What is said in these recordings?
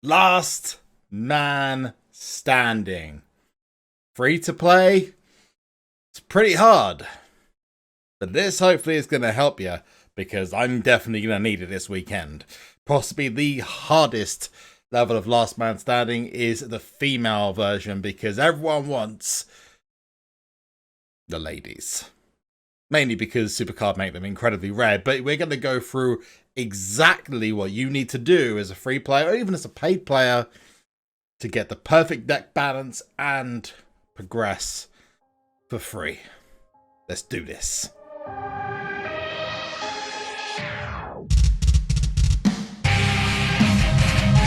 Last man standing. Free to play? It's pretty hard. But this hopefully is going to help you, because I'm definitely going to need it this weekend. Possibly the hardest level of Last Man Standing is the female version, because everyone wants the ladies. Mainly because SuperCard make them incredibly rare, but we're going to go through exactly what you need to do as a free player, or even as a paid player, to get the perfect deck balance and progress for free. Let's do this.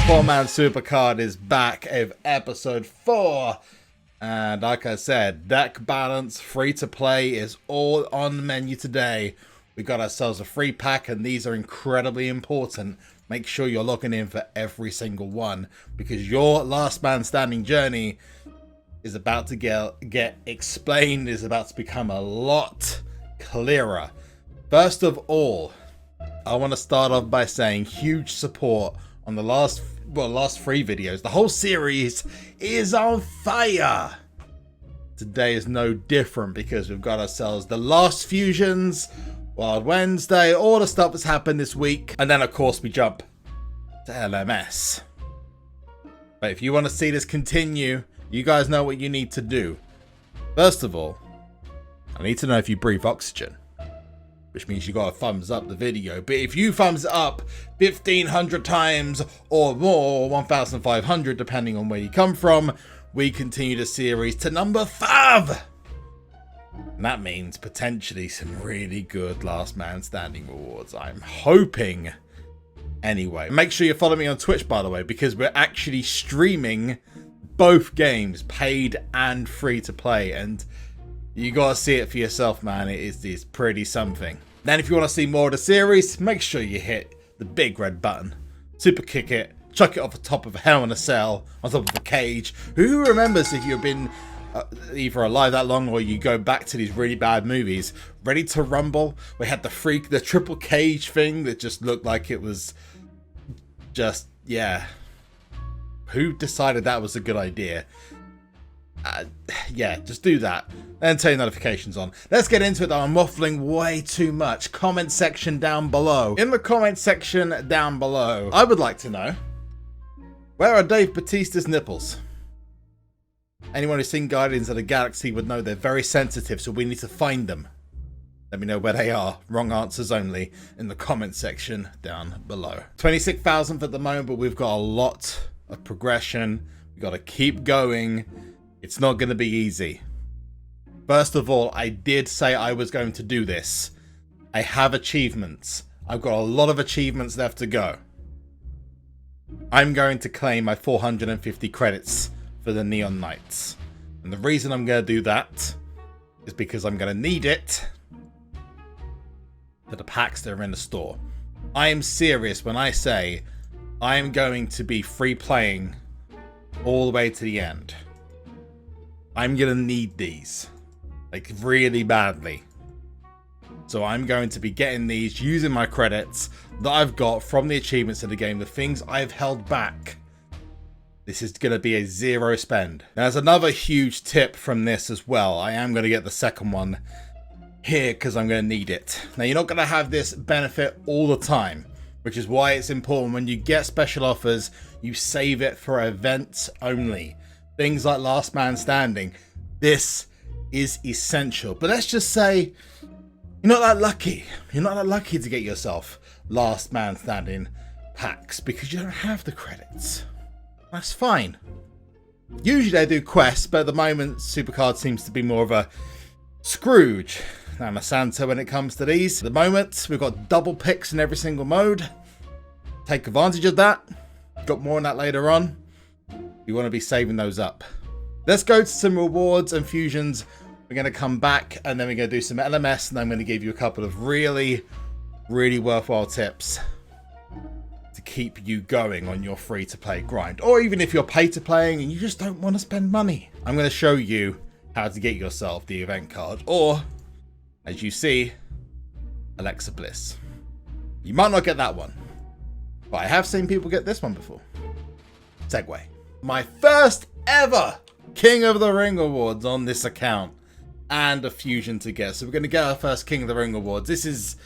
Four-Man SuperCard is back of episode 4. And like I said, deck balance, free to play is all on the menu today. We got ourselves a free pack, and these are incredibly important. Make sure you're logging in for every single one, because your last man standing journey is about to get explained, is about to become a lot clearer. First of all, I want to start off by saying huge support on the last 3 videos. The whole series is on fire. Today is no different, because we've got ourselves the last fusions, Wild Wednesday, all the stuff that's happened this week, and then of course we jump to LMS. But if you want to see this continue, you guys know what you need to do. First of all, I need to know if you breathe oxygen, which means you got to thumbs up the video. But if you thumbs up 1,500 times or more, 1,500 depending on where you come from, we continue the series to number 5. And that means potentially some really good last man standing rewards, I'm hoping. Anyway, make sure you follow me on Twitch, by the way, because we're actually streaming both games, paid and free to play, and you gotta see it for yourself, man. It's pretty something. Then if you want to see more of the series, make sure you hit the big red button, super kick it, chuck it off the top of a Hell in a Cell, on top of a cage. Who remembers, if you've been either alive that long or you go back to these really bad movies, Ready to Rumble? We had the triple cage thing that just looked like it was just, yeah. Who decided that was a good idea? Yeah, just do that and turn notifications on. Let's get into it though. I'm waffling way too much. Comment section down below. In the comment section down below, I would like to know, where are Dave Bautista's nipples? Anyone who's seen Guardians of the Galaxy would know they're very sensitive, so we need to find them. Let me know where they are. Wrong answers only in the comment section down below. 26,000 at the moment, but we've got a lot of progression. We got to keep going. It's not going to be easy. First of all, I did say I was going to do this. I have achievements. I've got a lot of achievements left to go. I'm going to claim my 450 credits for the Neon Knights. And the reason I'm going to do that is because I'm going to need it for the packs that are in the store. I am serious when I say I am going to be free playing all the way to the end. I'm going to need these, like, really badly. So I'm going to be getting these, using my credits that I've got from the achievements of the game, the things I've held back. This is going to be a 0 spend. Now, there's another huge tip from this as well. I am going to get the second one here because I'm going to need it. Now, you're not going to have this benefit all the time, which is why it's important when you get special offers, you save it for events only. Things like Last Man Standing. This is essential. But let's just say you're not that lucky. You're not that lucky to get yourself Last Man Standing packs because you don't have the credits. That's fine. Usually I do quests, but at the moment SuperCard seems to be more of a Scrooge than a Santa when it comes to these. At the moment, we've got double picks in every single mode. Take advantage of that. Got more on that later on. You want to be saving those up. Let's go to some rewards and fusions. We're going to come back and then we're going to do some LMS, and I'm going to give you a couple of really worthwhile tips to keep you going on your free to play grind. Or even if you're pay to playing and you just don't want to spend money. I'm going to show you how to get yourself the event card, or as you see, Alexa Bliss. You might not get that one, but I have seen people get this one before. segue. My first ever King of the Ring awards on this account, and a fusion to get. So we're going to get our first King of the Ring awards. This is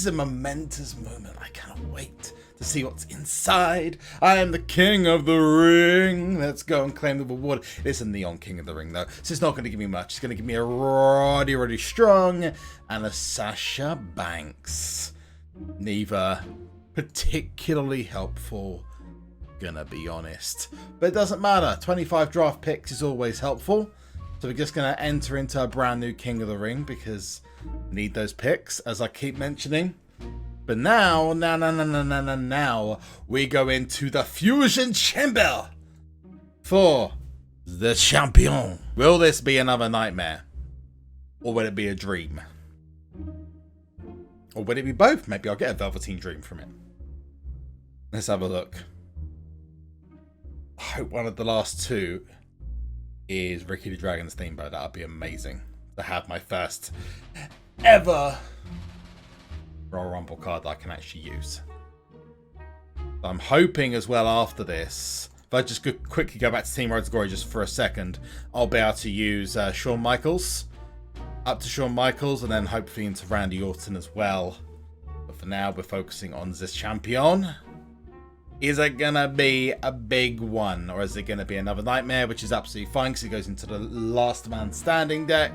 a momentous moment. I cannot wait to see what's inside. I am the King of the Ring. Let's go and claim the reward. It is a Neon King of the Ring though, so it's not going to give me much. It's going to give me a Roddy Strong and a Sasha Banks. Neither particularly helpful, gonna be honest, but it doesn't matter. 25 draft picks is always helpful, so we're just gonna enter into a brand new King of the Ring because we need those picks, as I keep mentioning. But now we go into the Fusion Chamber for the champion. Will this be another nightmare, or will it be a dream, or will it be both? Maybe I'll get a Velveteen Dream from it. Let's have a look. I hope one of the last two is Ricky the Dragon Steamboat. That would be amazing to have my first ever Royal Rumble card that I can actually use. I'm hoping as well after this, if I just could quickly go back to Team Road to Glory just for a second, I'll be able to use Shawn Michaels, up to Shawn Michaels, and then hopefully into Randy Orton as well. But for now, we're focusing on this champion. Is it going to be a big one, or is it going to be another nightmare, which is absolutely fine because it goes into the last man standing deck.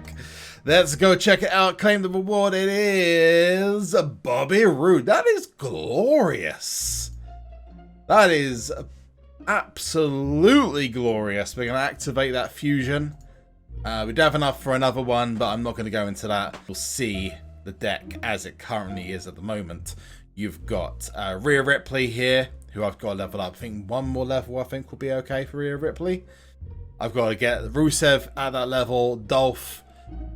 Let's go check it out, claim the reward. It is Bobby Roode. That is glorious. That is absolutely glorious. We're going to activate that fusion. We do have enough for another one, but I'm not going to go into that. We'll see the deck as it currently is at the moment. You've got Rhea Ripley here, who I've got to level up. I think one more level I think will be okay for Rhea Ripley. I've got to get Rusev at that level, Dolph,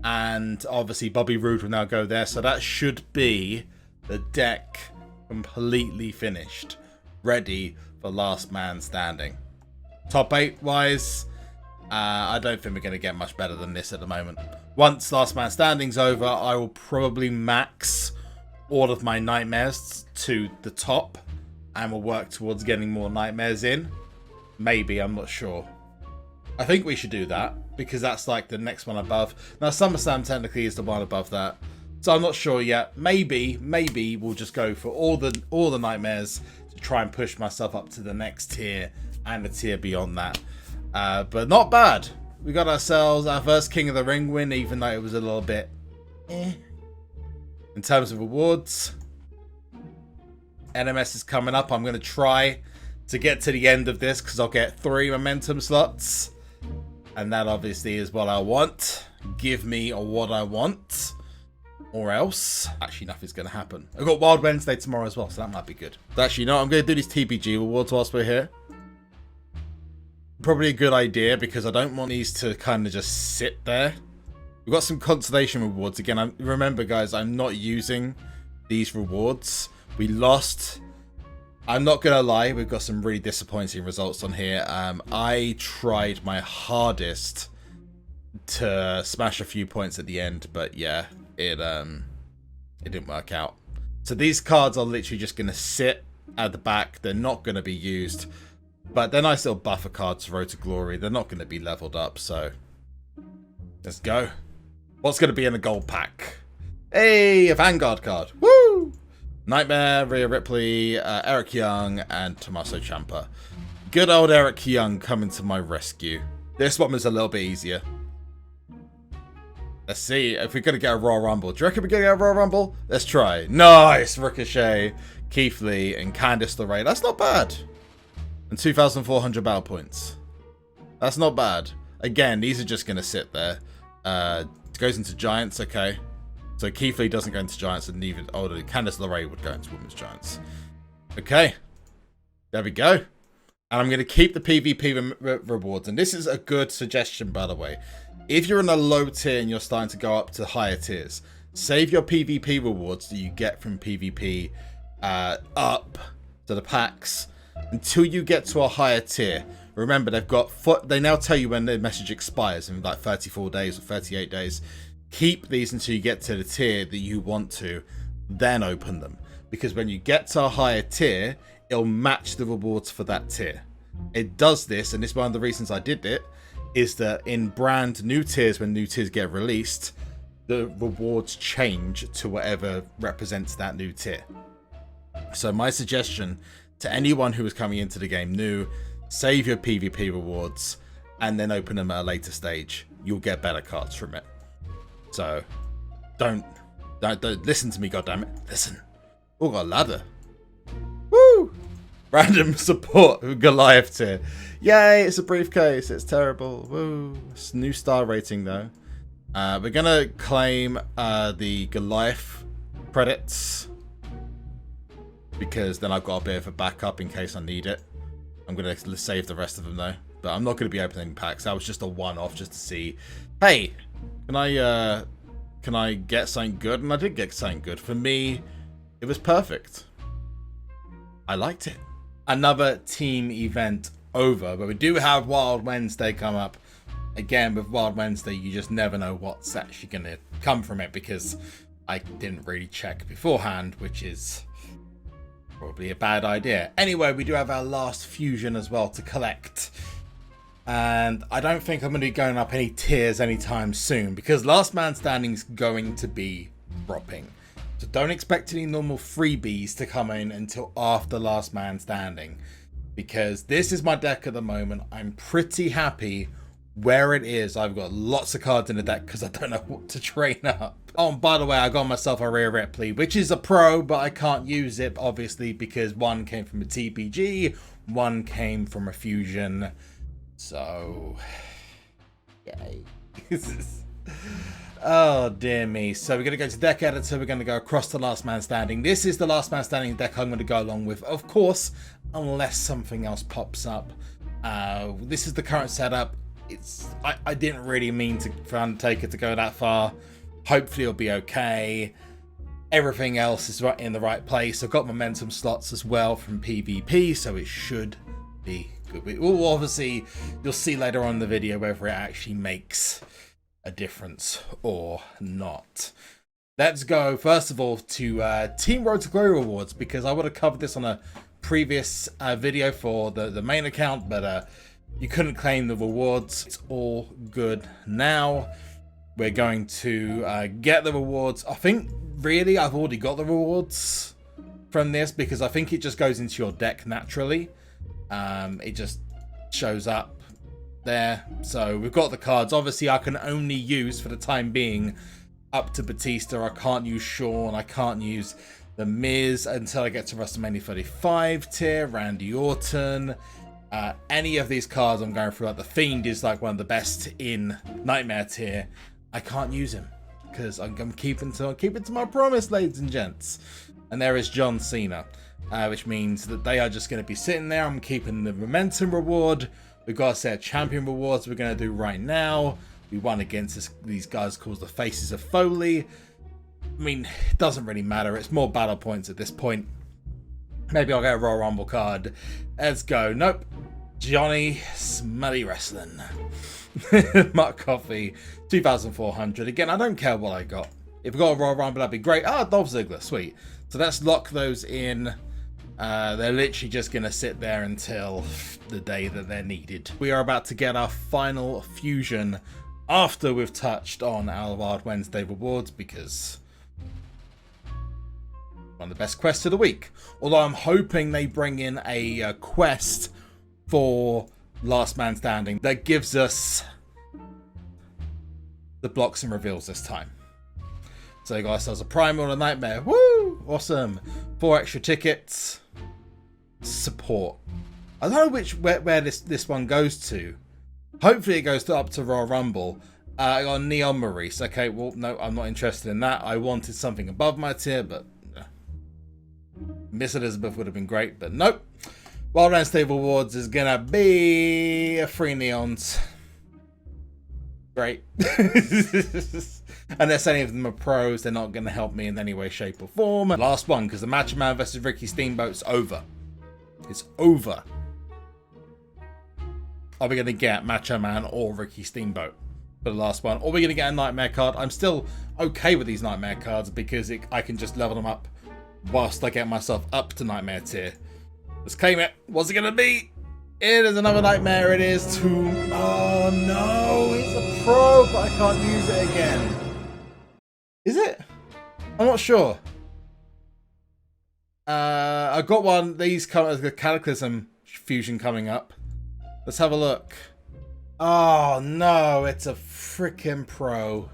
and obviously Bobby Roode will now go there. So that should be the deck completely finished, ready for last man standing. Top 8 wise, I don't think we're going to get much better than this at the moment. Once last man standing's over, I will probably max all of my nightmares to the top, and we'll work towards getting more nightmares in. Maybe, I'm not sure. I think we should do that, because that's like the next one above. Now, SummerSlam technically is the one above that, so I'm not sure yet. Maybe we'll just go for all the nightmares to try and push myself up to the next tier and the tier beyond that. But not bad. We got ourselves our first King of the Ring win, even though it was a little bit in terms of rewards. NMS is coming up. I'm going to try to get to the end of this because I'll get 3 momentum slots. And that obviously is what I want. Give me what I want. Or else, actually nothing's going to happen. I've got Wild Wednesday tomorrow as well, so that might be good. But actually, no, I'm going to do these TBG rewards whilst we're here. Probably a good idea because I don't want these to kind of just sit there. We've got some consolation rewards. Again, remember guys, I'm not using these rewards. We lost. I'm not going to lie, we've got some really disappointing results on here. I tried my hardest to smash a few points at the end, but yeah, it didn't work out. So these cards are literally just going to sit at the back. They're not going to be used, but they're nice little buffer cards for Road to Glory. They're not going to be leveled up, so let's go. What's going to be in a gold pack? Hey, a Vanguard card. Woo! Nightmare, Rhea Ripley, Eric Young, and Tommaso Ciampa. Good old Eric Young coming to my rescue. This one was a little bit easier. Let's see if we're going to get a Royal Rumble. Do you reckon we're going to get a Royal Rumble? Let's try. Nice! Ricochet, Keith Lee, and Candice LeRae. That's not bad. And 2,400 battle points. That's not bad. Again, these are just going to sit there. It goes into Giants, okay. So Keith Lee doesn't go into Giants, and neither Candice LeRae would go into Women's Giants. Okay. There we go. And I'm going to keep the PvP rewards. And this is a good suggestion, by the way. If you're in a low tier and you're starting to go up to higher tiers, save your PvP rewards that you get from PvP up to the packs until you get to a higher tier. Remember, they now tell you when the message expires in like 34 days or 38 days. Keep these until you get to the tier that you want to, then open them. Because when you get to a higher tier, it'll match the rewards for that tier. it does this, and this is one of the reasons I did it, is that in brand new tiers, when new tiers get released, the rewards change to whatever represents that new tier. So my suggestion to anyone who is coming into the game new, save your PvP rewards and then open them at a later stage. You'll get better cards from it. So don't listen to me, goddammit. Listen. Oh, got a ladder. Woo! Random support with Goliath tier. Yay, it's a briefcase. It's terrible. Woo. It's a new star rating though. We're gonna claim the Goliath credits, because then I've got a bit of a backup in case I need it. I'm gonna save the rest of them though, but I'm not gonna be opening packs. That was just a one-off, just to see, hey, can I get something good? And I did get something good. For me, it was perfect. I liked it. Another team event over, but we do have Wild Wednesday come up. Again, with Wild Wednesday, you just never know what's actually going to come from it, because I didn't really check beforehand, which is probably a bad idea. Anyway, we do have our last fusion as well to collect. And I don't think I'm going to be going up any tiers anytime soon, because Last Man Standing is going to be dropping. So don't expect any normal freebies to come in until after Last Man Standing, because this is my deck at the moment. I'm pretty happy where it is. I've got lots of cards in the deck because I don't know what to train up. Oh, and by the way, I got myself a Rhea Ripley, which is a pro, but I can't use it, obviously, because one came from a TPG, one came from a fusion. So, yay. Oh, dear me. So we're going to go to deck editor. We're going to go across to Last Man Standing. This is the Last Man Standing deck I'm going to go along with, of course, unless something else pops up. This is the current setup. I didn't really mean for Undertaker to go that far. Hopefully it'll be okay. Everything else is right in the right place. I've got momentum slots as well from PvP, so it should be good. Well, obviously, you'll see later on in the video whether it actually makes a difference or not. Let's go first of all to Team Road to Glory rewards, because I would have covered this on a previous video for the main account, but you couldn't claim the rewards. It's all good now. We're going to get the rewards. I think really I've already got the rewards from this, because I think it just goes into your deck naturally. It just shows up there. So we've got the cards. Obviously I can only use for the time being up to Batista. I can't use Shawn. I can't use The Miz until I get to WrestleMania 35 tier. Randy Orton. Any of these cards I'm going through, like the Fiend is like one of the best in Nightmare tier. I can't use him because I'm keeping to my promise, ladies and gents. And there is John Cena, which means that they are just going to be sitting there. I'm keeping the momentum reward. We've got a set of champion rewards we're going to do right now. We won against these guys called the Faces of Foley. I mean, it doesn't really matter. It's more battle points at this point. Maybe I'll get a Royal Rumble card. Let's go. Nope. Johnny Smelly Wrestling. Mark Coffey. 2,400. Again, I don't care what I got. If I got a Royal Rumble, that'd be great. Ah, Dolph Ziggler. Sweet. So let's lock those in. They're literally just going to sit there until the day that they're needed. We are about to get our final fusion after we've touched on our Wild Wednesday rewards, because one of the best quests of the week. Although I'm hoping they bring in a quest for Last Man Standing that gives us the blocks and reveals this time. So we got ourselves a Primal and a Nightmare. Woo! Awesome. 4 extra tickets. Support. I don't know where this one goes to. Hopefully it goes up to Royal Rumble. I got Neon Maurice. Okay, well, no, I'm not interested in that. I wanted something above my tier, but Miss Elizabeth would have been great, but nope. Wild Wednesday rewards is gonna be 3 neons. Great. Unless any of them are pros, they're not gonna help me in any way, shape, or form. Last one, because the Macho Man versus Ricky Steamboat's over. It's over. Are we gonna get Macho Man or Ricky Steamboat for the last one? Or are we gonna get a Nightmare card? I'm still okay with these Nightmare cards because I can just level them up whilst I get myself up to Nightmare tier. Let's claim it. What's it gonna be? It is another nightmare. It is too... Oh no, it's a pro, but I can't use it again. Is it? I'm not sure. I got one. These come as the Cataclysm fusion coming up. Let's have a look. Oh no, it's a freaking pro.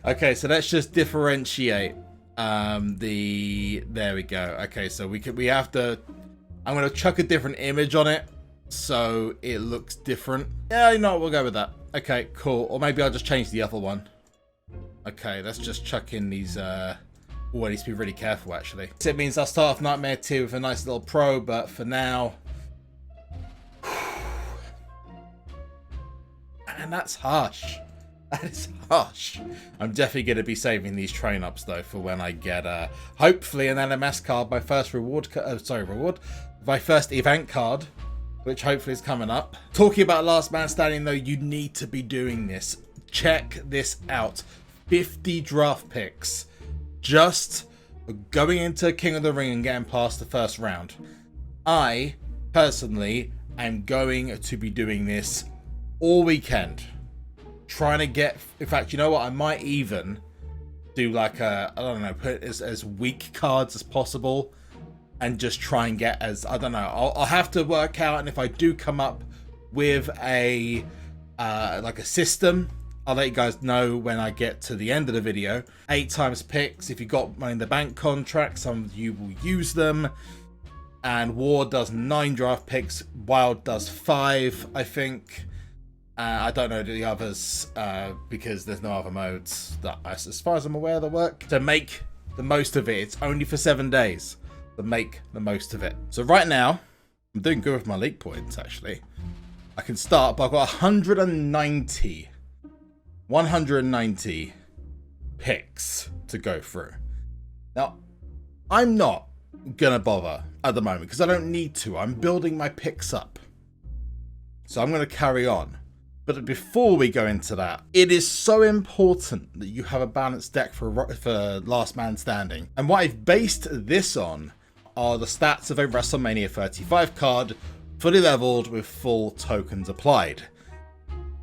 Okay, so let's just differentiate. There we go. Okay, so we have to, I'm gonna chuck a different image on it so it looks different. Yeah, you know what, we'll go with that. Okay, cool. Or maybe I'll just change the other one. Okay, let's just chuck in these oh, I need to be really careful actually. So it means I'll start off Nightmare 2 with a nice little pro, but for now, and that's harsh. That is harsh. I'm definitely going to be saving these train ups though for when I get hopefully an LMS card, my first my first event card, which hopefully is coming up. Talking about Last Man Standing though, you need to be doing this. Check this out. 50 draft picks just for going into King of the Ring and getting past the first round. I personally am going to be doing this all weekend. Trying to get, in fact, you know what, I might even do like I don't know, put it as weak cards as possible and just try and get as, I don't know, I'll have to work out, and if I do come up with a like a system, I'll let you guys know when I get to the end of the video. 8 times picks. If you got Money in the Bank contracts, some of you will use them. And War does 9 draft picks. Wild does 5, I think. I don't know the others because there's no other modes that, as far as I'm aware, that work. To make the most of it, it's only for 7 days. To make the most of it. So right now, I'm doing good with my league points, actually. I can start, but I've got 190 picks to go through. Now, I'm not gonna bother at the moment because I don't need to. I'm building my picks up. So I'm gonna carry on. But before we go into that, it is so important that you have a balanced deck for Last Man Standing. And what I've based this on are the stats of a WrestleMania 35 card, fully leveled with full tokens applied.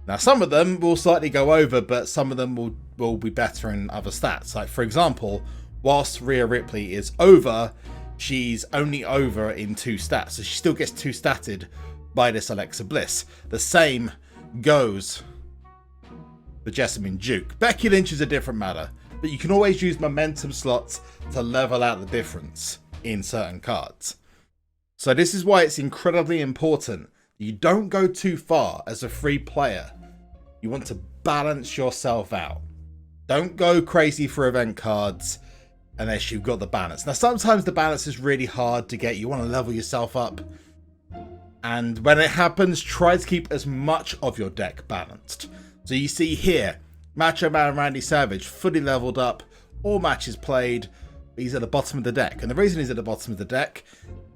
Now, some of them will slightly go over, but some of them will be better in other stats. Like, for example, whilst Rhea Ripley is over, she's only over in 2 stats. So she still gets 2 statted by this Alexa Bliss. The same goes for Jessamine Duke. Becky Lynch is a different matter, but you can always use momentum slots to level out the difference in certain cards. So this is why it's incredibly important that you don't go too far as a free player. You want to balance yourself out. Don't go crazy for event cards unless you've got the balance. Now, sometimes the balance is really hard to get. You want to level yourself up. And when it happens, try to keep as much of your deck balanced. So you see here, Macho Man Randy Savage, fully leveled up, all matches played. He's at the bottom of the deck. And the reason he's at the bottom of the deck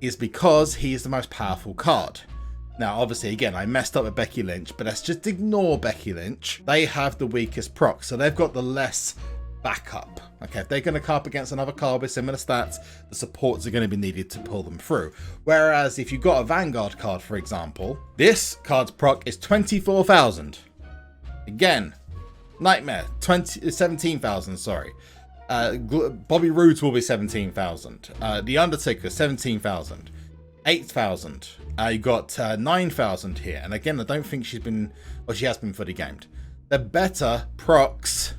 is because he is the most powerful card. Now, obviously, again, I messed up with Becky Lynch, but let's just ignore Becky Lynch. They have the weakest proc, so they've got the less backup. Okay, if they're going to come up against another card with similar stats, the supports are going to be needed to pull them through. Whereas if you've got a Vanguard card, for example, this card's proc is 24,000. Again, Nightmare, 17,000, sorry. Bobby Roode will be 17,000. The Undertaker, 17,000. 8,000. You got 9,000 here. And again, I don't think she's been, well, she has been fully gamed. They're better procs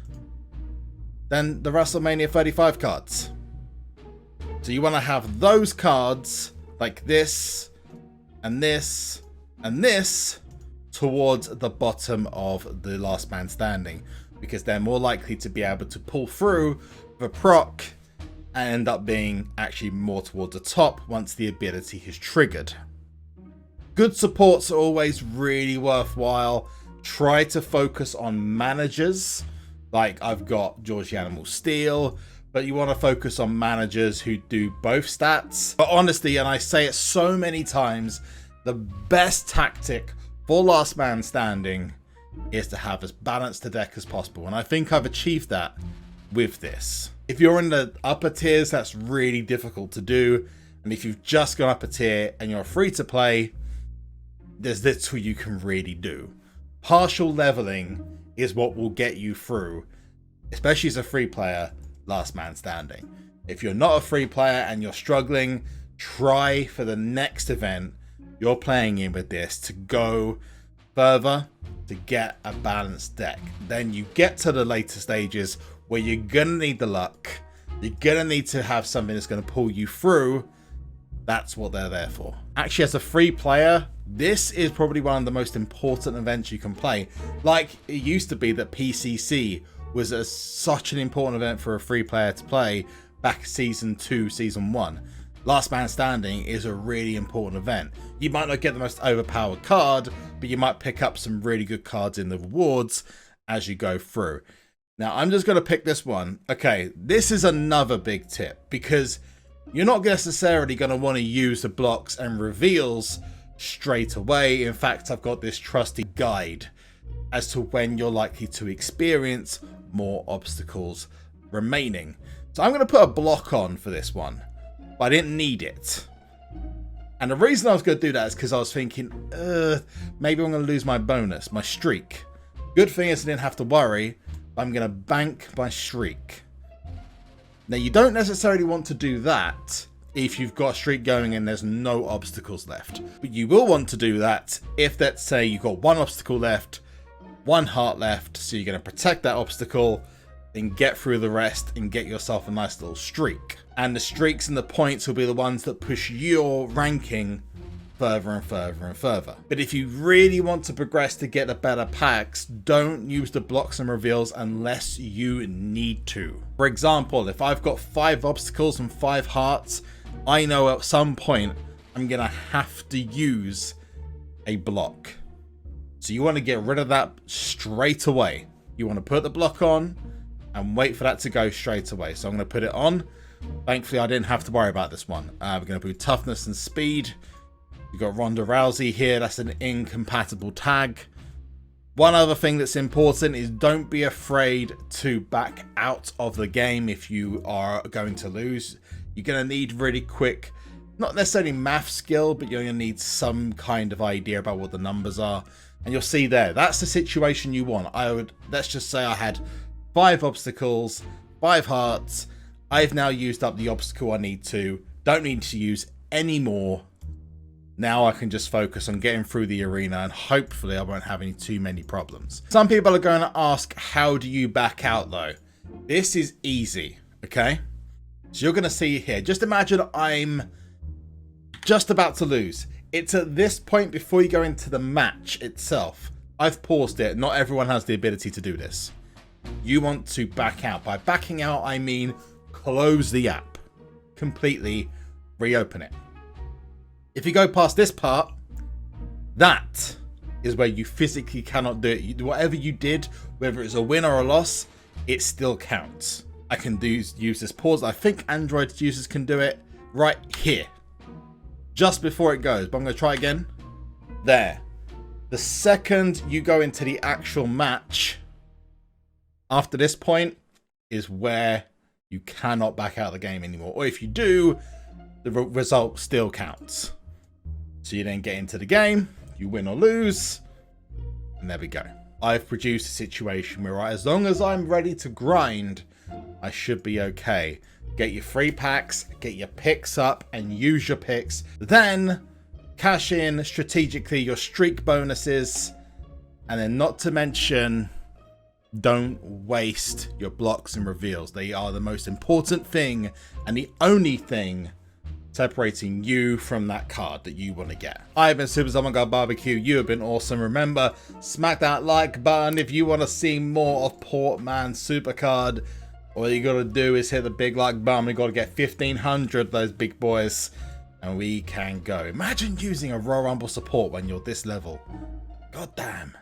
than the WrestleMania 35 cards. So you want to have those cards like this and this and this towards the bottom of the Last Man Standing, because they're more likely to be able to pull through the proc and end up being actually more towards the top once the ability is triggered. Good supports are always really worthwhile. Try to focus on managers. Like, I've got George the Animal Steel, but you want to focus on managers who do both stats. But honestly, and I say it so many times, the best tactic for Last Man Standing is to have as balanced a deck as possible. And I think I've achieved that with this. If you're in the upper tiers, that's really difficult to do. And if you've just gone up a tier and you're free to play, there's little you can really do. Partial leveling is what will get you through, especially as a free player, last man standing. If you're not a free player and you're struggling, try for the next event you're playing in with this to go further to get a balanced deck. Then you get to the later stages where you're gonna need the luck. You're gonna need to have something that's gonna pull you through. That's what they're there for. Actually, as a free player, this is probably one of the most important events you can play. Like it used to be that PCC was such an important event for a free player to play back season 2, season 1. Last Man Standing is a really important event. You might not get the most overpowered card, but you might pick up some really good cards in the rewards as you go through. Now, I'm just going to pick this one. Okay, this is another big tip because you're not necessarily going to want to use the blocks and reveals straight away. In fact, I've got this trusty guide as to when you're likely to experience more obstacles remaining. So I'm going to put a block on for this one, but I didn't need it. And the reason I was going to do that is because I was thinking, maybe I'm going to lose my bonus, my streak. Good thing is I didn't have to worry. I'm going to bank my streak. Now, you don't necessarily want to do that if you've got a streak going and there's no obstacles left. But you will want to do that if, let's say, you've got one obstacle left, one heart left, so you're going to protect that obstacle, then get through the rest and get yourself a nice little streak. And the streaks and the points will be the ones that push your ranking further and further and further. But if you really want to progress to get the better packs, don't use the blocks and reveals unless you need to. For example, if I've got 5 obstacles and 5 hearts, I know at some point I'm gonna have to use a block. So you want to get rid of that straight away. You want to put the block on and wait for that to go straight away. So I'm going to put it on. Thankfully, I didn't have to worry about this one. We're going to put toughness and speed. You've got Ronda Rousey here. That's an incompatible tag. One other thing that's important is don't be afraid to back out of the game if you are going to lose. You're going to need really quick, not necessarily math skill, but you're going to need some kind of idea about what the numbers are. And you'll see there, that's the situation you want. Let's just say I had 5 obstacles, 5 hearts. I've now used up the obstacle I need to. Don't need to use any more. Now I can just focus on getting through the arena and hopefully I won't have any too many problems. Some people are going to ask, how do you back out though? This is easy, okay? So you're going to see here, just imagine I'm just about to lose. It's at this point before you go into the match itself. I've paused it. Not everyone has the ability to do this. You want to back out. By backing out, I mean close the app. Completely reopen it. If you go past this part, that is where you physically cannot do it. Whatever you did, whether it's a win or a loss, it still counts. I can use this pause. I think Android users can do it right here. Just before it goes, but I'm going to try again. There. The second you go into the actual match, after this point, is where you cannot back out of the game anymore. Or if you do, the result still counts. So you then get into the game, you win or lose, and there we go. I've produced a situation where as long as I'm ready to grind, I should be okay. Get your free packs, get your picks up and use your picks. Then cash in strategically your streak bonuses. And then not to mention, don't waste your blocks and reveals. They are the most important thing and the only thing separating you from that card that you want to get. I've been SuperZombGBBQ. You have been awesome. Remember, smack that like button if you want to see more of Portman SuperCard. All you gotta do is hit the big like button. We gotta get 1,500 of those big boys, and we can go. Imagine using a Royal Rumble support when you're this level. God damn.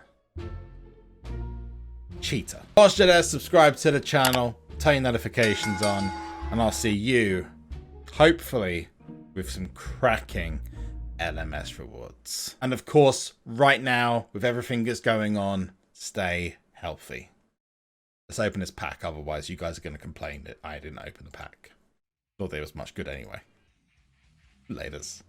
Cheater. Watch there, subscribe to the channel, turn your notifications on, and I'll see you, hopefully, with some cracking LMS rewards. And of course, right now, with everything that's going on, stay healthy. Let's open this pack, otherwise you guys are going to complain that I didn't open the pack. Thought they was much good anyway. Laters.